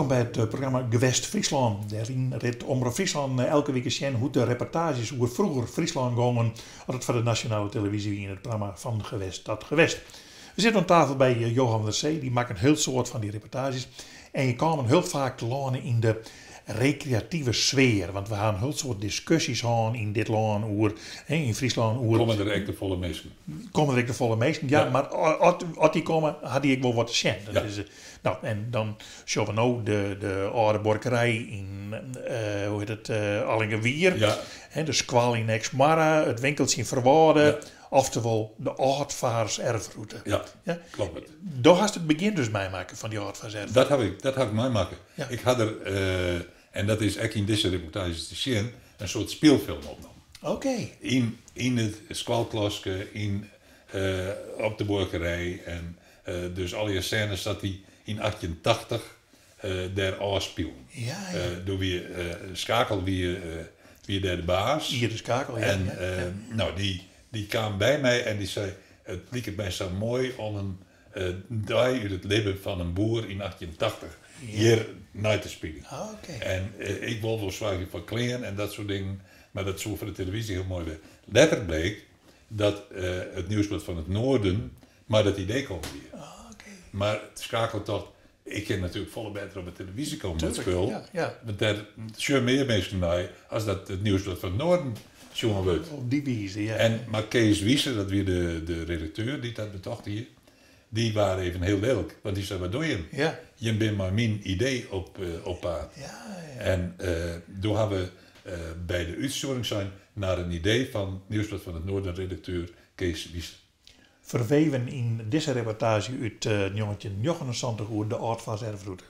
Welkom bij het programma Gewest Friesland. Daarin redt Omroep Friesland elke week eens hoe de reportages over vroeger Friesland gingen, als het voor de nationale televisie in het programma van Gewest dat Gewest. We zitten aan tafel bij Johan der Zee, die maakt een heel soort van die reportages. En je kan heel vaak landen in de recreatieve sfeer, want we gaan een heel soort discussies aan in dit land over, in Friesland. Over, komen er echt de volle mensen? Komen er de volle mensen, ja. Maar als die komen, had ik wel wat te zien. Ja. Nou, en dan zien we nou de oude borkerij in, hoe heet het, Allingewier. Ja. De squal in Exmarra, het winkeltje in Verwaarden. Ja. Oftewel de oudvaars erfroute. Ja, klopt. Daar had het begin dus meemaken van die oudvaars erfroute. Dat had ik meemaken. Ja. Ik had er, en dat is echt in deze reportages te zien, een soort speelfilm opgenomen. Oké. In het squalkloske, op de borkerij. En dus al je scènes dat die in 1880 daar afspeelden. Ja. Door wie Schakel, wie daar de baas. Hier de Schakel, ja. En nou, die kwam bij mij en die zei, het liep mij zo mooi om een dag uit het leven van een boer in 1880 hier naar te spelen. Oké. En ik wilde wel zwaar van kleren en dat soort dingen, maar dat zou voor de televisie heel mooi weer. Later bleek dat het Nieuwsblad van het Noorden, maar dat idee kwam weer. Oké. Maar het schakelt toch, ik kan natuurlijk volle beter op de televisie komen met Tuurlijk, spul. ja. Want daar zijn meer mensen naar als dat het Nieuwsblad van het Noorden jongen wordt. Op die wijze, ja. Maar Kees Wieser, dat weer de redacteur die dat betocht hier, die waren even heel lelijk. Want die zei, wat doe je? Ja. Je bent maar mijn idee op paard. Ja. En toen hebben we bij de uitzending zijn naar een idee van Nieuwsblad van het Noorden redacteur Kees Wieser. Verweven in deze reportage uit 1979 over de oudvaars erfroute.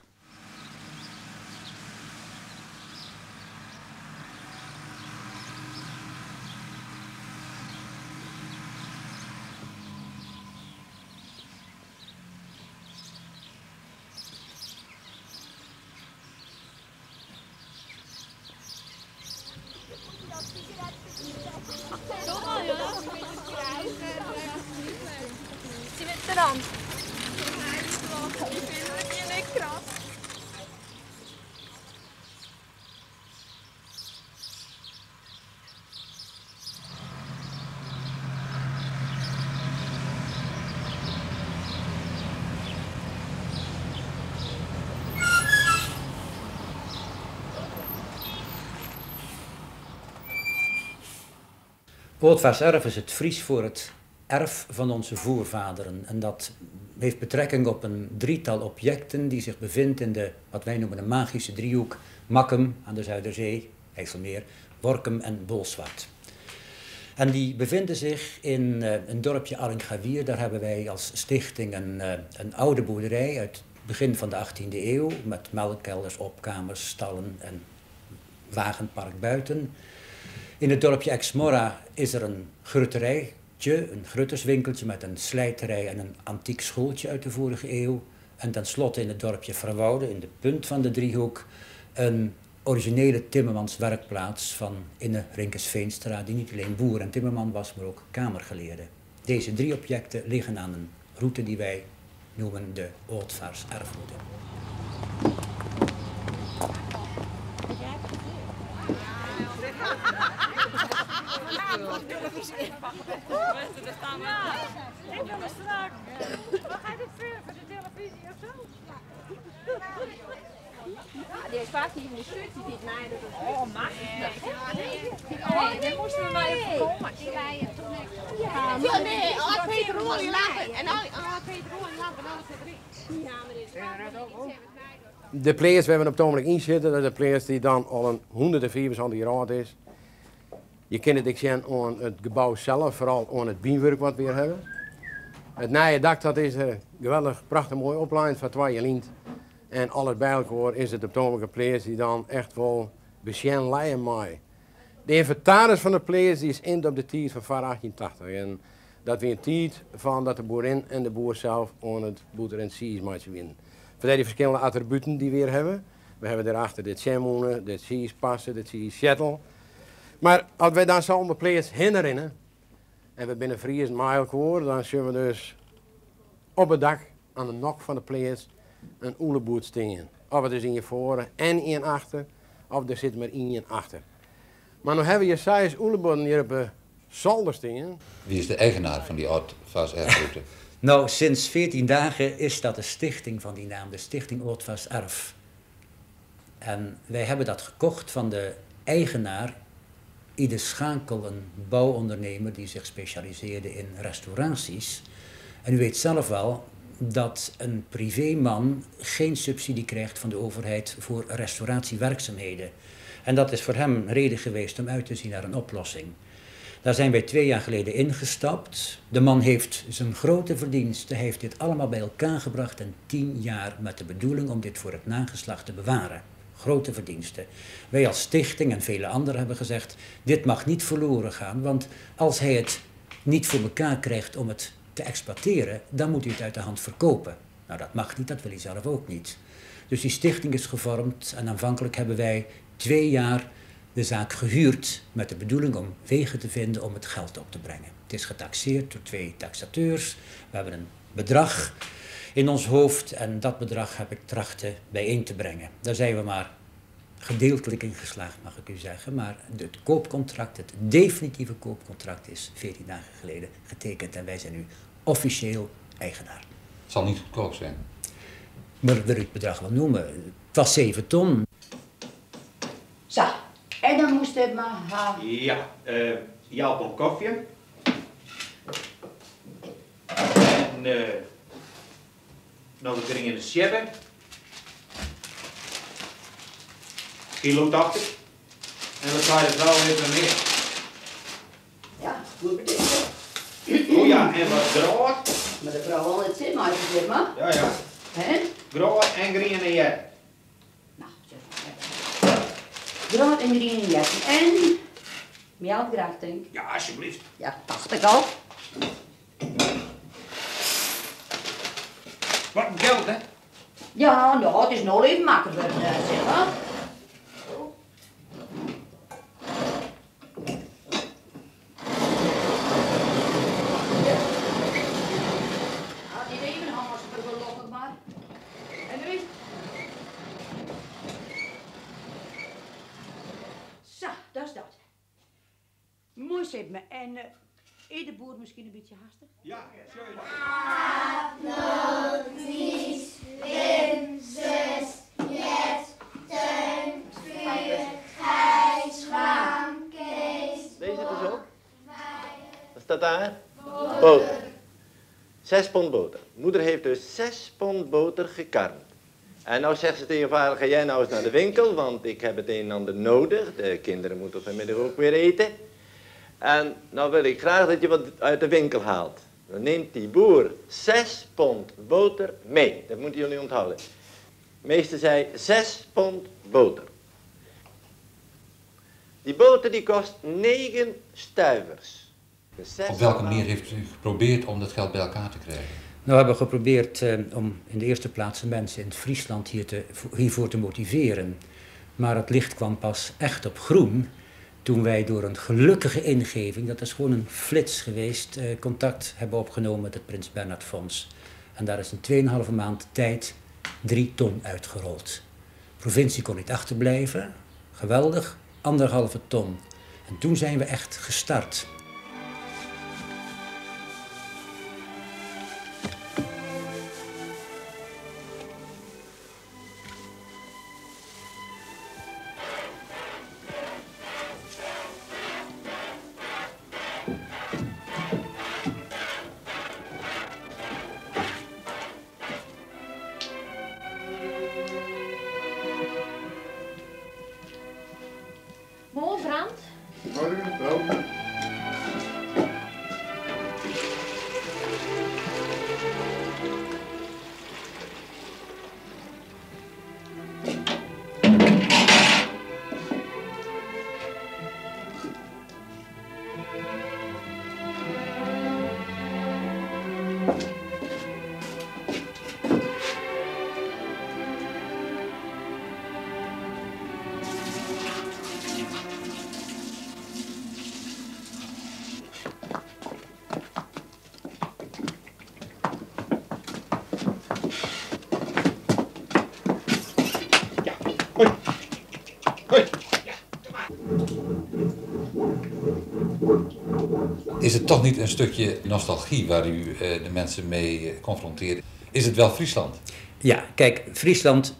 Oudvaars erf is het Fries voor het erf van onze voorvaderen. En dat heeft betrekking op een drietal objecten die zich bevindt in de, wat wij noemen de magische driehoek, Makkum aan de Zuiderzee, IJsselmeer, Workum en Bolsward. En die bevinden zich in een dorpje Allingewier. Daar hebben wij als stichting een oude boerderij uit het begin van de 18e eeuw met melkkelders, opkamers, stallen en wagenpark buiten. In het dorpje Exmarra is er een grutterijtje, een grutterswinkeltje met een slijterij en een antiek schooltje uit de vorige eeuw. En tenslotte in het dorpje Verwoude, in de punt van de driehoek, een originele timmermanswerkplaats van Inne Rinkesveenstra, die niet alleen boer en timmerman was, maar ook kamergeleerde. Deze drie objecten liggen aan een route die wij noemen de Oudvaars erfroute. Ik wil een strak. Wat ga je dit filmen voor de televisie of zo? Die is vaak niet in de shirt, die ziet mij dat. Oh, mag niet. Oh, die moesten we maar even komen. Die rijden toen ik. Ja, nee, als Peter Roel lachen. En als Peter Roel lachen, dan is het drie. Ja, maar dit is de players waar we op het ogenblik in zitten, dat is de players die dan al een 124 jaar oud is. Je kunt het zien aan het gebouw zelf, vooral aan het bienwerk wat we hier hebben. Het nieuwe dak dat is er geweldig prachtig mooi opgeleid van 2 lint. En alles bij elkaar is het op het ogenblik een players die dan echt wel besjen leien mij. De inventaris van de players die is in op de tijd van 1880. En dat weer een tijd van dat de boerin en de boer zelf aan het boter en sies moeten winnen. Voor die verschillende attributen die we hier hebben. We hebben daarachter dit sjemoenen, dit siespassen, dit sies-shuttle. Maar als wij dan zo op players herinneren, en we binnen Fries Mailkoor, dan zullen we dus op het dak aan de nok van de players een oeleboot staan. of het is in je voren en in achter, of er zit maar in je achter. Maar nu hebben we Jesajas Oelebodden hier op de zolder staan. Wie is de eigenaar van die Oud-Vaas erfgoed? Nou, sinds 14 dagen is dat de stichting van die naam, de Stichting Oud-Vaas Erf. En wij hebben dat gekocht van de eigenaar, Ide Schakel, een bouwondernemer die zich specialiseerde in restauraties. En u weet zelf wel dat een privéman geen subsidie krijgt van de overheid voor restauratiewerkzaamheden. En dat is voor hem reden geweest om uit te zien naar een oplossing. Daar zijn wij 2 jaar geleden ingestapt. De man heeft zijn grote verdiensten, hij heeft dit allemaal bij elkaar gebracht in 10 jaar met de bedoeling om dit voor het nageslacht te bewaren. Grote verdiensten. Wij als stichting en vele anderen hebben gezegd, dit mag niet verloren gaan, want als hij het niet voor elkaar krijgt om het te exploiteren, dan moet hij het uit de hand verkopen. Nou, dat mag niet, dat wil hij zelf ook niet. Dus die stichting is gevormd en aanvankelijk hebben wij 2 jaar de zaak gehuurd met de bedoeling om wegen te vinden om het geld op te brengen. Het is getaxeerd door 2 taxateurs. We hebben een bedrag in ons hoofd en dat bedrag heb ik trachten bijeen te brengen. Daar zijn we maar gedeeltelijk in geslaagd, mag ik u zeggen. Maar het koopcontract, het definitieve koopcontract is 14 dagen geleden getekend en wij zijn nu officieel eigenaar. Het zal niet goedkoop zijn. Maar wil u het bedrag wel noemen? Het was 7 ton. Zo, en dan moest het maar gaan. Ja, Jalpon koffie. En nog een dring in de sjebbe. Kilo 80. En wat ga je er wel even meer? Ja, goed betekent. Oh ja, en wat draad. Maar de vrouw wil het zin, maar het zit maar. Ja, ja. Hè? Draad en green en jet. Nou, zeg maar. Brood en green jassen. En melk graag, denk ik. Ja, alsjeblieft. Ja, dacht ik al. Wat een geld, hè? Ja, nou, het is nog even makkelijker, zeg maar. Niet even anders, vergelokkig maar. En nu? Zo, dat is dat. Mooi zit me. En eet de boer misschien een beetje haastig? Ja, sorry. Deze dus ook? Wat staat daar? Boter. 6 pond boter. Moeder heeft dus 6 pond boter gekarmd. En nou zegt ze tegen vader, ga jij nou eens naar de winkel, want ik heb het een en ander nodig. De kinderen moeten vanmiddag ook weer eten. En nou wil ik graag dat je wat uit de winkel haalt. Dan neemt die boer 6 pond boter mee. Dat moeten jullie onthouden. Meester zei 6 pond boter. Die boter die kost 9 stuivers. Dus Op welke manier heeft u geprobeerd om dat geld bij elkaar te krijgen? Nou, we hebben geprobeerd om in de eerste plaats de mensen in het Friesland hiervoor te motiveren. Maar het licht kwam pas echt op groen toen wij door een gelukkige ingeving, dat is gewoon een flits geweest, contact hebben opgenomen met het Prins Bernhard Fonds. En daar is in 2,5 maand tijd 3 ton uitgerold. De provincie kon niet achterblijven, geweldig, 1,5 ton. En toen zijn we echt gestart. Mooi, Brand. Is het toch niet een stukje nostalgie waar u de mensen mee confronteert? Is het wel Friesland? Ja, kijk, Friesland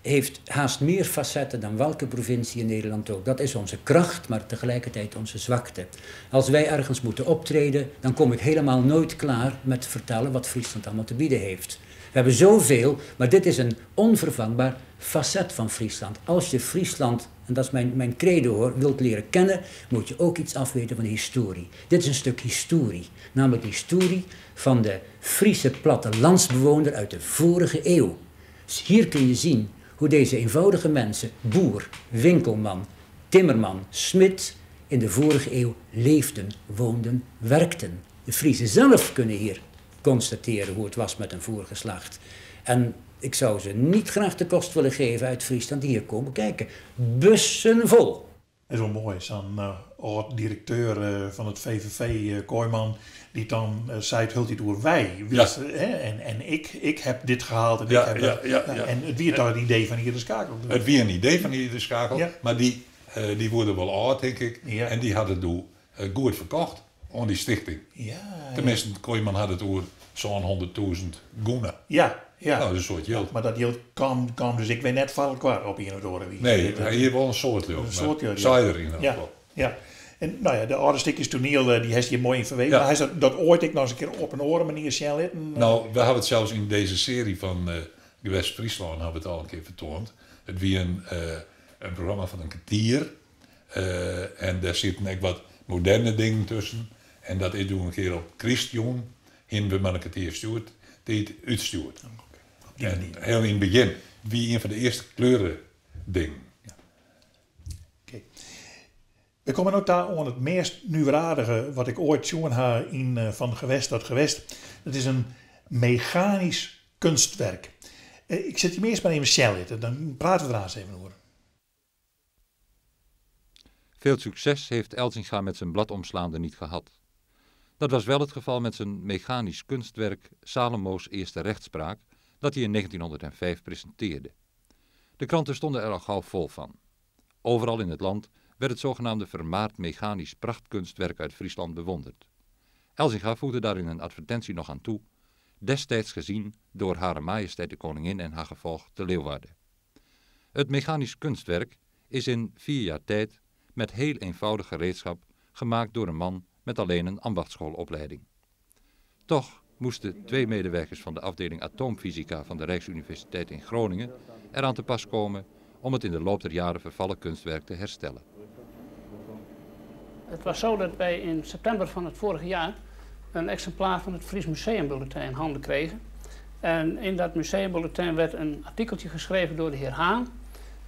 heeft haast meer facetten dan welke provincie in Nederland ook. Dat is onze kracht, maar tegelijkertijd onze zwakte. Als wij ergens moeten optreden, dan kom ik helemaal nooit klaar met vertellen wat Friesland allemaal te bieden heeft. We hebben zoveel, maar dit is een onvervangbaar facet van Friesland. Als je Friesland, en dat is mijn credo hoor, wilt leren kennen, moet je ook iets afweten van de historie. Dit is een stuk historie, namelijk de historie van de Friese plattelandsbewoner uit de vorige eeuw. Dus hier kun je zien hoe deze eenvoudige mensen, boer, winkelman, timmerman, smid, in de vorige eeuw leefden, woonden, werkten. De Friezen zelf kunnen hier constateren hoe het was met een voorgeslacht. En ik zou ze niet graag de kost willen geven uit Friesland die hier komen kijken. Bussen vol. Dat is wel mooi, zo'n oud-directeur van het VVV, Kooijman, die dan zei het hulp door wij. Ja. En ik heb dit gehaald en Ja, ik heb ja, dat. ja. En het wie toch het idee van Ieder Schakel. Het wie een idee van Ieder Schakel, Ja. maar die worden wel oud, denk ik. Ja. En die hadden het goed verkocht aan die stichting. Ja, Tenminste, Kooijman had het over zo'n 100.000 goenen. ja. Nou, dat is een soort geld. Maar dat geld kwam dus ik weet net van elkaar op hier door. Nee, hier wel een soort geld. Een soort geld, ja. Zij erin. Ja, ja. En nou ja, de oude stukjes toneel, die heeft je mooi in verweven. Ja. Maar hij is dat ooit ik nog eens een keer op een oren manier snel. Nou, we hebben het zelfs in deze serie van West-Friesland hebben we het al een keer vertoond. Het wie een programma van een kwartier. En daar zitten echt wat moderne dingen tussen. En dat is toen een keer op Christjoen, in we maar een kwartier stuurt, die het uitstuurt. En heel in het begin, wie een van de eerste kleuren dingen. We komen ook daar aan het meest nieuwradige wat ik ooit zien heb in Van Gewest tot Gewest. Dat is een mechanisch kunstwerk. Ik zet je eerst maar even snel zitten, dan praten we er eens even over. Veel succes heeft Elzinga met zijn bladomslaande niet gehad. Dat was wel het geval met zijn mechanisch kunstwerk Salomo's Eerste Rechtspraak, dat hij in 1905 presenteerde. De kranten stonden er al gauw vol van. Overal in het land werd het zogenaamde vermaard mechanisch prachtkunstwerk uit Friesland bewonderd. Elzinga voegde daar in een advertentie nog aan toe, destijds gezien door Hare Majesteit de Koningin en haar gevolg te Leeuwarden. Het mechanisch kunstwerk is in 4 jaar tijd met heel eenvoudig gereedschap gemaakt door een man met alleen een ambachtschoolopleiding. Toch moesten 2 medewerkers van de afdeling atoomfysica van de Rijksuniversiteit in Groningen eraan te pas komen om het in de loop der jaren vervallen kunstwerk te herstellen. Het was zo dat wij in september van het vorige jaar een exemplaar van het Fries Museumbulletin in handen kregen. En in dat museumbulletin werd een artikeltje geschreven door de heer Haan,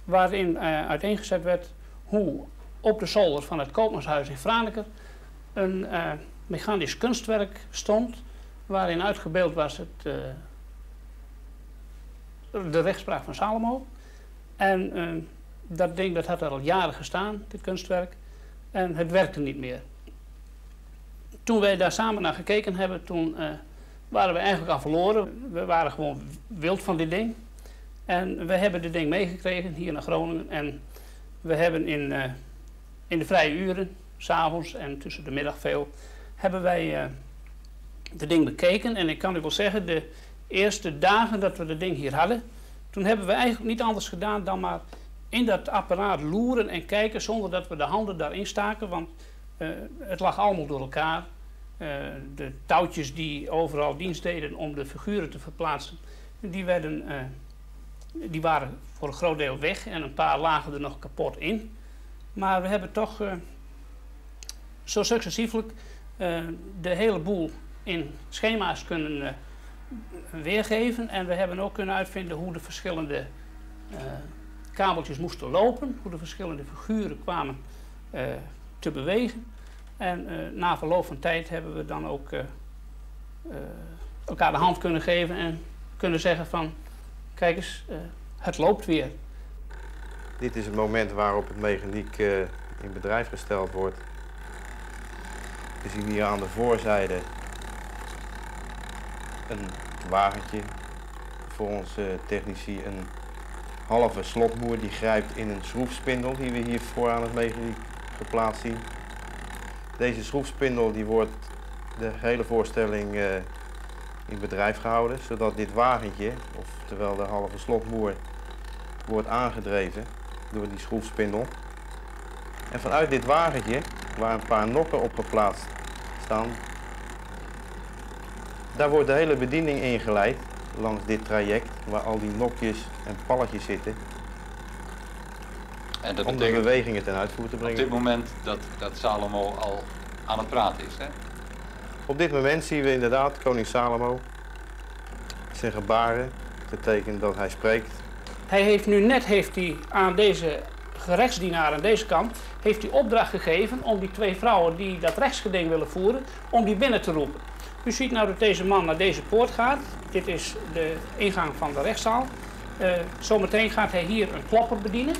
waarin uiteengezet werd hoe op de zolder van het Koopmanshuis in Franeker een mechanisch kunstwerk stond, waarin uitgebeeld was de rechtspraak van Salomo. En dat ding dat had er al jaren gestaan, dit kunstwerk, en het werkte niet meer. Toen wij daar samen naar gekeken hebben, toen waren we eigenlijk al verloren. We waren gewoon wild van dit ding. En we hebben dit ding meegekregen hier naar Groningen. En we hebben in de vrije uren, 's avonds en tussen de middag veel, hebben wij dit ding bekeken. En ik kan u wel zeggen, de eerste dagen dat we dit ding hier hadden, toen hebben we eigenlijk niet anders gedaan dan maar in dat apparaat loeren en kijken zonder dat we de handen daarin staken. Want het lag allemaal door elkaar. De touwtjes die overal dienst deden om de figuren te verplaatsen, die waren voor een groot deel weg en een paar lagen er nog kapot in. Maar we hebben toch zo successievelijk de hele boel in schema's kunnen weergeven. En we hebben ook kunnen uitvinden hoe de verschillende kabeltjes moesten lopen, hoe de verschillende figuren kwamen te bewegen. En na verloop van tijd hebben we dan ook elkaar de hand kunnen geven en kunnen zeggen van, kijk eens, het loopt weer. Dit is het moment waarop het mechaniek in bedrijf gesteld wordt. We zien hier aan de voorzijde een wagentje voor onze technici, een halve slotboer die grijpt in een schroefspindel die we hier voor aan het mechaniek geplaatst zien. Deze schroefspindel die wordt de hele voorstelling in bedrijf gehouden, zodat dit wagentje, oftewel de halve slotboer, wordt aangedreven door die schroefspindel. En vanuit dit wagentje, waar een paar nokken op geplaatst staan, daar wordt de hele bediening ingeleid langs dit traject, waar al die nokjes en palletjes zitten. En dat om de bewegingen ten uitvoer te brengen. Op dit moment dat Salomo al aan het praten is, hè? Op dit moment zien we inderdaad koning Salomo zijn gebaren, getekend dat hij spreekt. Hij heeft nu net aan deze gerechtsdienaar aan deze kant heeft hij opdracht gegeven om die 2 vrouwen die dat rechtsgeding willen voeren, om die binnen te roepen. U ziet nou dat deze man naar deze poort gaat. Dit is de ingang van de rechtszaal. Zometeen gaat hij hier een klopper bedienen.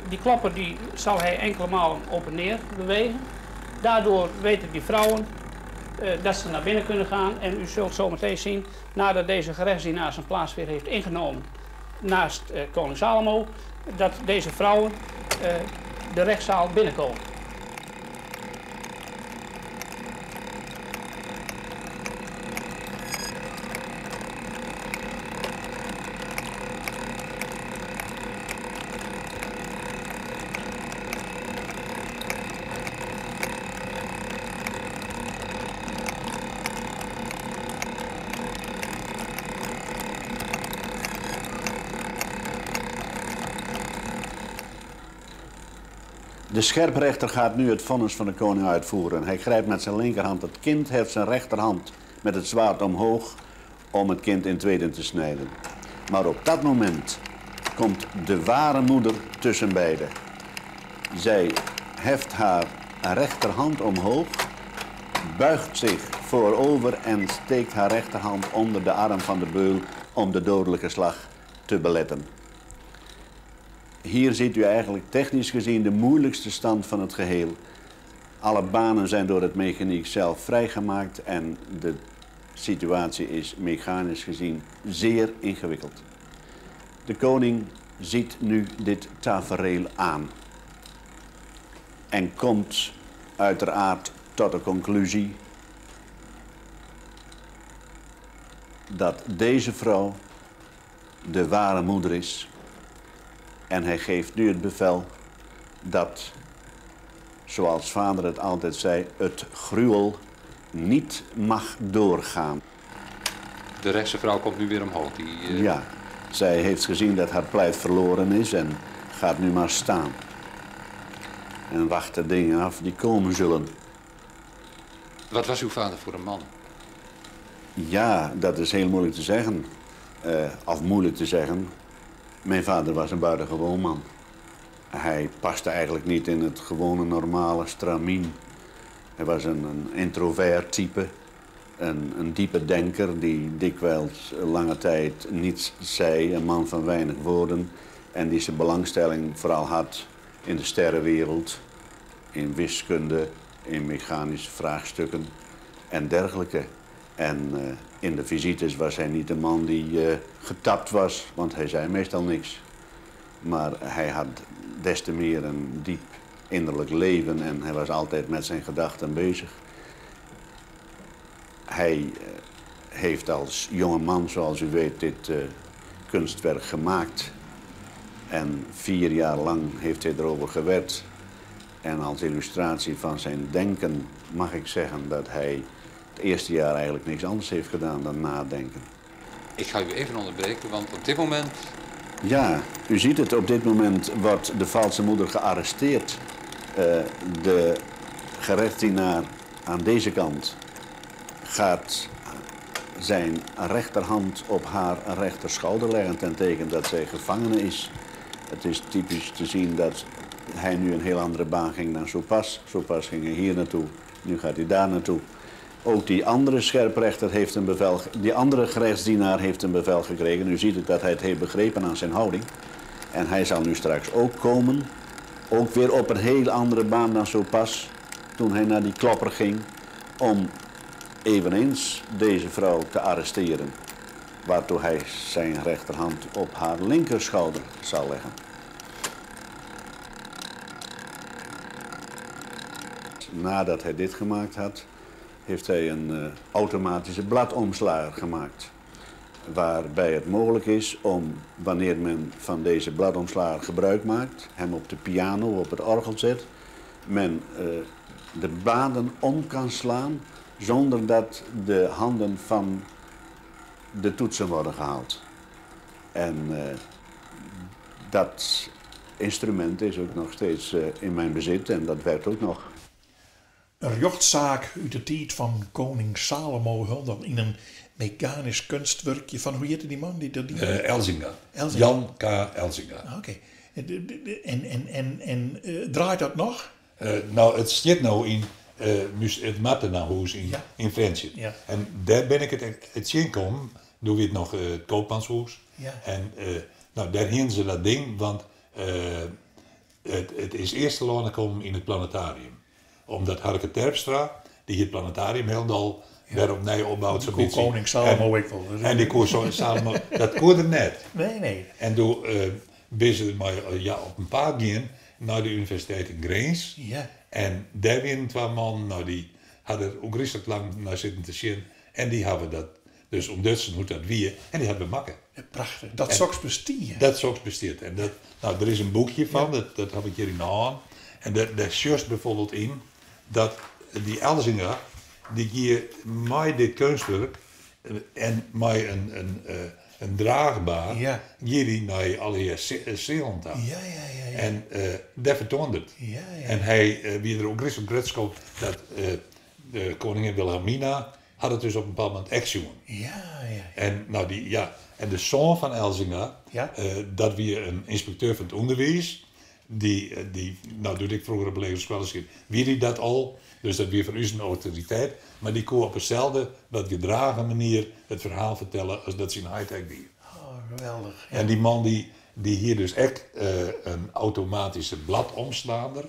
Die klopper die zal hij enkele malen op en neer bewegen. Daardoor weten die vrouwen dat ze naar binnen kunnen gaan. En u zult zometeen zien, nadat deze gerechtsdienaar zijn plaats weer heeft ingenomen naast koning Salomo, dat deze vrouwen de rechtszaal binnenkomen. De scherprechter gaat nu het vonnis van de koning uitvoeren. Hij grijpt met zijn linkerhand het kind, heft zijn rechterhand met het zwaard omhoog om het kind in tweeën te snijden. Maar op dat moment komt de ware moeder tussen beiden. Zij heft haar rechterhand omhoog, buigt zich voorover en steekt haar rechterhand onder de arm van de beul om de dodelijke slag te beletten. Hier ziet u eigenlijk technisch gezien de moeilijkste stand van het geheel. Alle banen zijn door het mechaniek zelf vrijgemaakt en de situatie is mechanisch gezien zeer ingewikkeld. De koning ziet nu dit tafereel aan en komt uiteraard tot de conclusie dat deze vrouw de ware moeder is. En hij geeft nu het bevel dat, zoals vader het altijd zei, het gruwel niet mag doorgaan. De rechtse vrouw komt nu weer omhoog. Ja, zij heeft gezien dat haar pleit verloren is en gaat nu maar staan. En wacht de dingen af die komen zullen. Wat was uw vader voor een man? Ja, dat is heel moeilijk te zeggen. Of moeilijk te zeggen. Mijn vader was een buitengewoon man. Hij paste eigenlijk niet in het gewone normale stramien. Hij was een introvert type, een diepe denker die dikwijls lange tijd niets zei, een man van weinig woorden. En die zijn belangstelling vooral had in de sterrenwereld, in wiskunde, in mechanische vraagstukken en dergelijke. En in de visites was hij niet een man die getapt was, want hij zei meestal niks. Maar hij had des te meer een diep innerlijk leven en hij was altijd met zijn gedachten bezig. Hij heeft als jonge man, zoals u weet, dit kunstwerk gemaakt. En 4 jaar lang heeft hij erover gewerkt. En als illustratie van zijn denken mag ik zeggen dat hij het eerste jaar eigenlijk niks anders heeft gedaan dan nadenken. Ik ga u even onderbreken, want op dit moment... Ja, u ziet het, op dit moment wordt de valse moeder gearresteerd. De gerechtsdienaar aan deze kant gaat zijn rechterhand op haar rechterschouder leggen ten teken dat zij gevangene is. Het is typisch te zien dat hij nu een heel andere baan ging dan Sopas. Sopas ging hij hier naartoe, nu gaat hij daar naartoe. Ook die andere scherprechter heeft een bevel, die andere gerechtsdienaar heeft een bevel gekregen. U ziet het dat hij het heeft begrepen aan zijn houding. En hij zal nu straks ook komen, ook weer op een heel andere baan dan Sopas, toen hij naar die klopper ging, om eveneens deze vrouw te arresteren. Waartoe hij zijn rechterhand op haar linkerschouder zal leggen. nadat hij dit gemaakt had, heeft hij een automatische bladomslager gemaakt. Waarbij het mogelijk is om, wanneer men van deze bladomslager gebruik maakt, hem op de piano, op het orgel zet, men de bladen om kan slaan zonder dat de handen van de toetsen worden gehaald. En dat instrument is ook nog steeds in mijn bezit en dat werkt ook nog. Een jochtzaak uit de tijd van koning Salomo hul in een mechanisch kunstwerkje van, hoe heette die man? Elzinga. Jan K. Elzinga. Oké. En draait dat nog? Nou, het zit nou in het Mattenahuis in Friesland. Ja. En daar ben ik het zien komen, doe we het nog het Koopmanshuis. Ja. En nou, daar hingen ze dat ding, want het is eerst te landen komen in het planetarium. Omdat Harke Terpstra, die het planetarium helemaal daar opnieuw opbouwt. Die koning Salomo ik wel. En die koning Salomo, dat kon er net. Nee. En toen ben ze maar op een paar gaan naar de universiteit in Grains. Ja. En daar waren 2 man, nou die hadden ook rustig lang naar zitten te zien. En die hebben dat, dus om Dutsen hoe dat wie, en die hebben makken. Ja, prachtig. Dat soks bestiert. Dat soks bestiert. En dat, nou, er is een boekje van, dat heb ik hier in de hand. En daar juist bijvoorbeeld in dat die Elzinga, die hier met dit kunstwerk en met een draagbaar, die naar alle Zeeland aan. Ja. En daar vertoonde het. Ja. En hij, wie er ook is op Gretschop, dat de koningin Wilhelmina had het dus op een bepaald moment action. Ja. En nou en de zoon van Elzinga, dat weer een inspecteur van het onderwijs, die nou doe ik vroeger op legerschool, wie die dat al, dus dat weer van u een autoriteit, maar die kon op hetzelfde, dat gedragen manier het verhaal vertellen als dat ze in high-tech die. Oh, geweldig. Ja. En die man die hier dus echt een automatische bladomslaander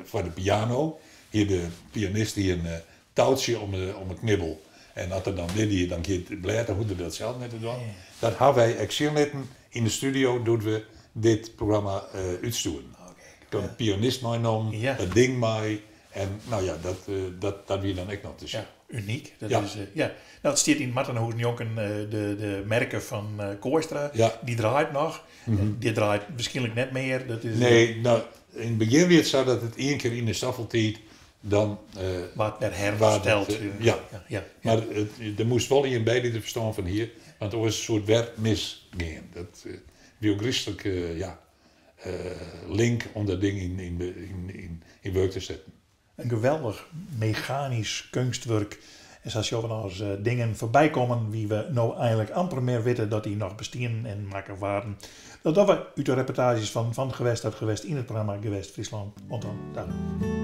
voor de piano. Hier de pianist die een touwtje om het knibbel. En als er dan dit dan keert het blad, dan moeten we dat zelf net doen. Ja. Dat hebben wij excellenten in de studio, doen we dit programma uitsturen. Toen een pianist meegenomen, dat ding mee. En nou ja, dat weer dan echt nog te zien. Ja, uniek. Dat is, nou, het staat in Mattenhoek Jonken de merken van Kooistra. Ja. Die draait nog. Die draait waarschijnlijk net meer. Dat is, nee, nou, in het begin werd het zo dat het 1 keer in de staffeltijd dan... wat er hersteld. Maar er moest wel in beide te verstaan van hier. Want er was een soort werk misgaan. Dat biografische link om dat ding in werk te zetten. Een geweldig mechanisch kunstwerk. En zoals je van als dingen voorbij komen, wie we nou eigenlijk amper meer weten dat die nog bestaan en maken waren. Dat we uit de reportages van Gewest uit Gewest in het programma Gewest Friesland ontdaan.